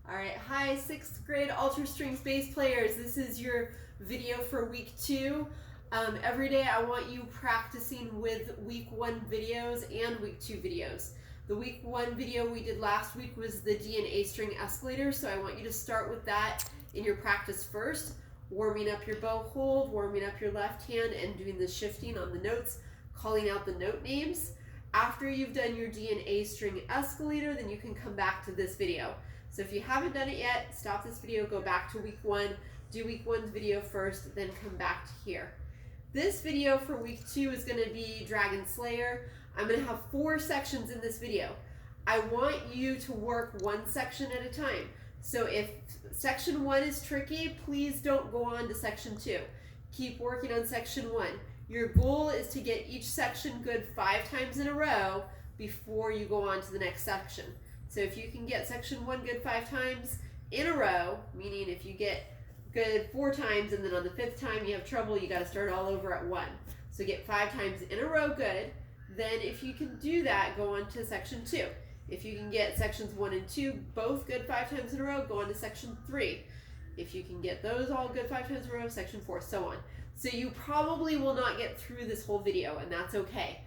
All right, hi 6th grade Ultra Strings Bass players. This is your video for week 2. Every day I want you practicing with week 1 videos and week 2 videos. The week 1 video we did last week was the D and A string escalator, so I want you to start with that in your practice first, warming up your bow hold, warming up your left hand, and doing the shifting on the notes, calling out the note names. After you've done your D and A string escalator, then you can come back to this video. So if you haven't done it yet, stop this video, go back to week 1, do week 1's video first, then come back to here. This video for week 2 is going to be Dragon Slayer. I'm going to have 4 sections in this video. I want you to work one section at a time. So if section 1 is tricky, please don't go on to section 2. Keep working on section 1. Your goal is to get each section good 5 times in a row before you go on to the next section. So if you can get section 1 good 5 times in a row, meaning if you get good 4 times and then on the 5th time you have trouble, you got to start all over at 1. So get 5 times in a row good. Then if you can do that, go on to section 2. If you can get sections 1 and 2 both good 5 times in a row, go on to section 3. If you can get those all good 5 times in a row, section 4, so on. So you probably will not get through this whole video, and that's okay.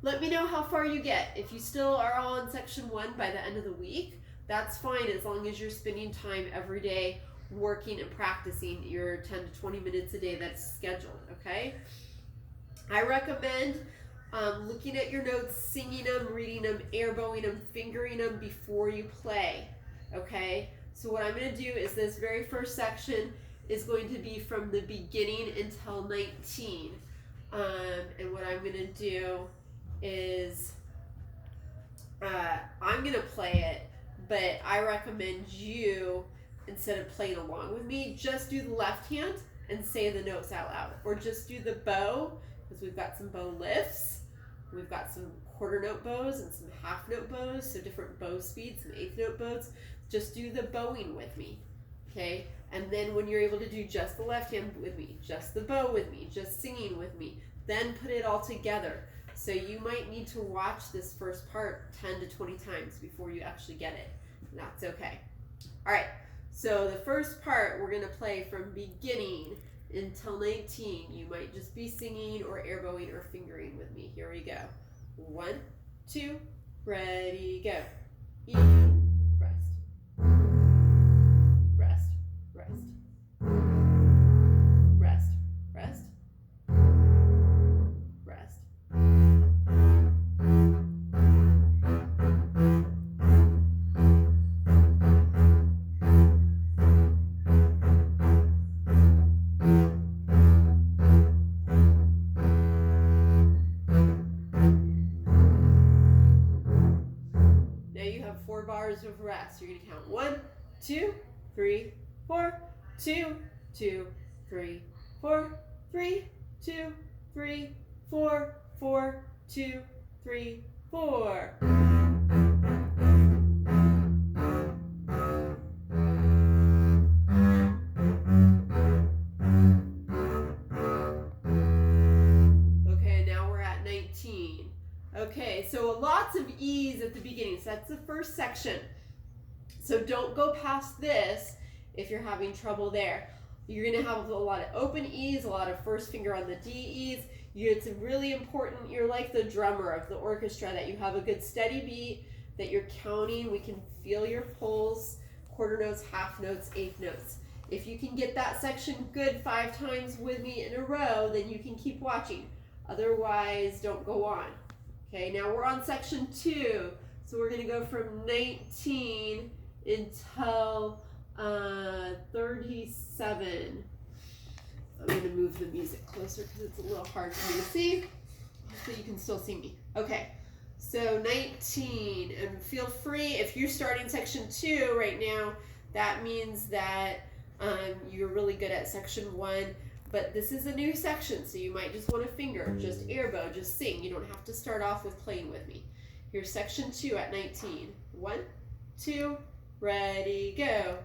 Let me know how far you get. If you still are on section 1 by the end of the week, that's fine as long as you're spending time every day working and practicing your 10 to 20 minutes a day that's scheduled, okay? I recommend looking at your notes, singing them, reading them, air bowing them, fingering them before you play, okay? So what I'm going to do is this very first section is going to be from the beginning until 19. And what I'm going to do is I'm going to play it, but I recommend you, instead of playing along with me, just do the left hand and say the notes out loud. Or just do the bow, because we've got some bow lifts. We've got some quarter note bows and some half note bows, so different bow speeds, some 8th note bows. Just do the bowing with me, okay? And then when you're able to do just the left hand with me, just the bow with me, just singing with me, then put it all together. So you might need to watch this first part 10 to 20 times before you actually get it. And that's okay. All right, so the first part we're gonna play from beginning until 19. You might just be singing or air bowing or fingering with me. Here we go. 1, 2, ready, go. E, rest. Rest, rest. Rest, rest. Rest. Now you have 4 bars of rest. You're going to count 1, 2, 3, 4, 2, 2, 3, 4, 3, 2, 3, 4, 4, 2, 3, 4. Okay, now we're at 19. Okay, so lots of E's at the beginning. So that's the first section. So don't go past this if you're having trouble there. You're going to have a lot of open E's, a lot of first finger on the D E's. It's really important, you're like the drummer of the orchestra, that you have a good steady beat, that you're counting. We can feel your pulse, quarter notes, half notes, 8th notes. If you can get that section good 5 times with me in a row, then you can keep watching. Otherwise, don't go on. Okay, now we're on section 2. So we're going to go from 19 until 37. I'm going to move the music closer because it's a little hard for me to see, so you can still see me. Okay, so 19, and feel free, if you're starting section 2 right now, that means that you're really good at section 1, but this is a new section, so you might just want to finger, just air bow, just sing. You don't have to start off with playing with me. Here's section 2 at 19. 1, 2, ready, go.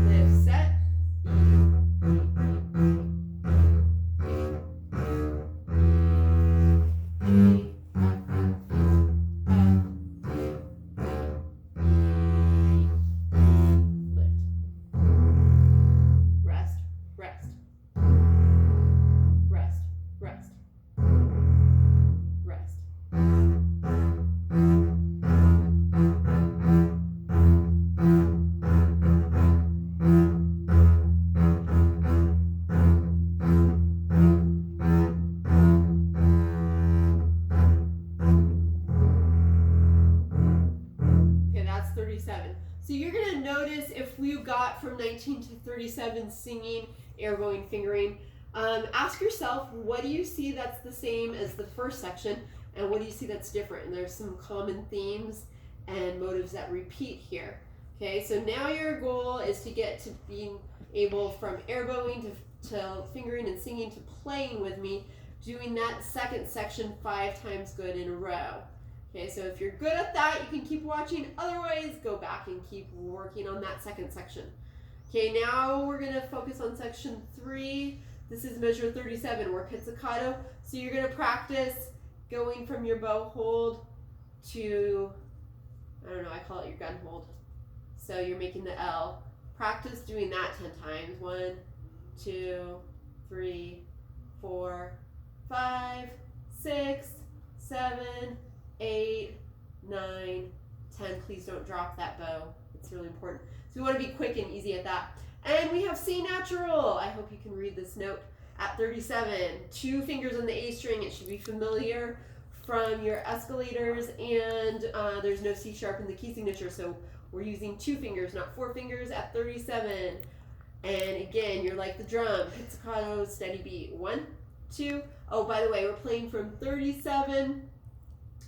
Lift, set, So you're gonna notice if we got from 19 to 37 singing, airboing, fingering, ask yourself, what do you see that's the same as the first section, and what do you see that's different? And there's some common themes and motives that repeat here. Okay, so now your goal is to get to being able from airboing to fingering and singing to playing with me, doing that second section 5 times good in a row. Okay, so if you're good at that, you can keep watching. Otherwise, go back and keep working on that second section. Okay, now we're gonna focus on section 3. This is measure 37, or pizzicato. So you're gonna practice going from your bow hold to, I don't know, I call it your gun hold. So you're making the L. Practice doing that 10 times. 1, 2, 3, 4, 5, 6, 7, 8, 9, 10. Please don't drop that bow. It's really important. So we want to be quick and easy at that. And we have C natural. I hope you can read this note at 37. 2 fingers on the A string. It should be familiar from your escalators, and there's no C sharp in the key signature, so we're using 2 fingers, not 4 fingers at 37. And again, you're like the drum, pizzicato, steady beat. 1, 2. Oh, by the way, we're playing from 37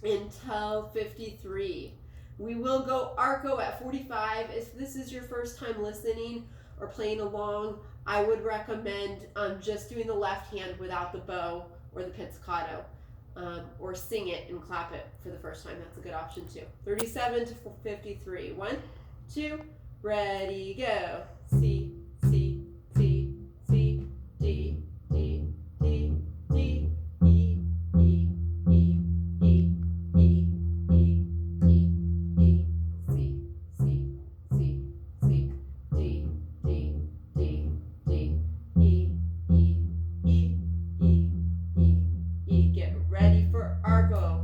until 53. We will go arco at 45. If this is your first time listening or playing along, I would recommend just doing the left hand without the bow or the pizzicato, or sing it and clap it for the first time. That's a good option too. 37 to 53. 1, 2, ready, go. C, C, C, C, D, D, D, D, E, E, E, E, E, E, E, E, C, C, C, C, D, D, D, D, E, E, E, E, E, E. Get ready for arco.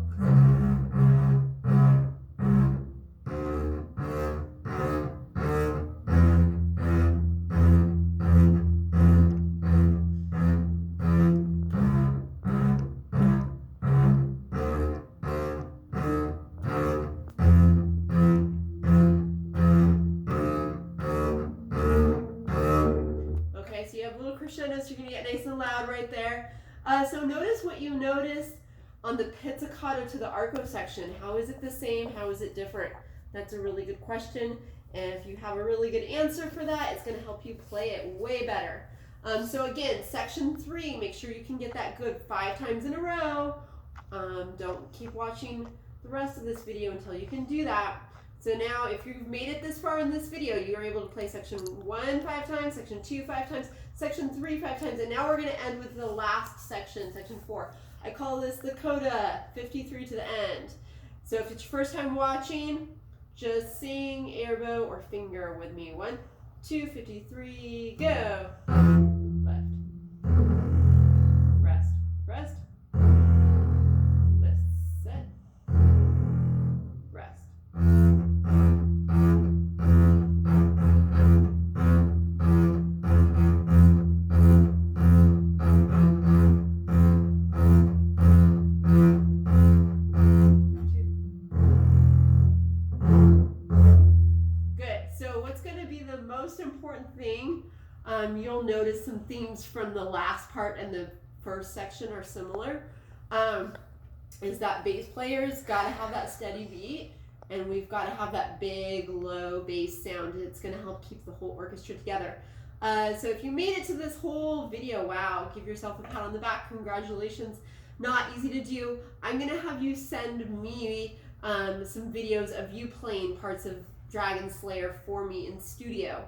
Okay, so you have little crescendos, you're gonna get nice and loud right there. So notice what you noticed on the pizzicato to the arco section. How is it the same? How is it different? That's a really good question. And if you have a really good answer for that, it's gonna help you play it way better. So again, section 3, make sure you can get that good 5 times in a row. Don't keep watching the rest of this video until you can do that. So now if you've made it this far in this video, you are able to play section 1 5 times, section 2 5 times, section 3 5 times, and now we're going to end with the last section, section 4. I call this the coda, 53 to the end. So if it's your first time watching, just sing, airbow, or finger with me. 1, 2, 53, go. Left. Rest, rest. Lift, set. Rest. Most important thing, you'll notice some themes from the last part and the first section are similar, is that bass players got to have that steady beat, and we've got to have that big low bass sound. It's going to help keep the whole orchestra together. So if you made it to this whole video, wow, give yourself a pat on the back. Congratulations. Not easy to do. I'm going to have you send me some videos of you playing parts of Dragon Slayer for me in studio.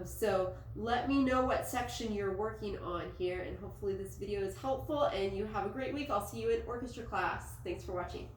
So let me know what section you're working on here, and hopefully this video is helpful and you have a great week. I'll see you in orchestra class. Thanks for watching.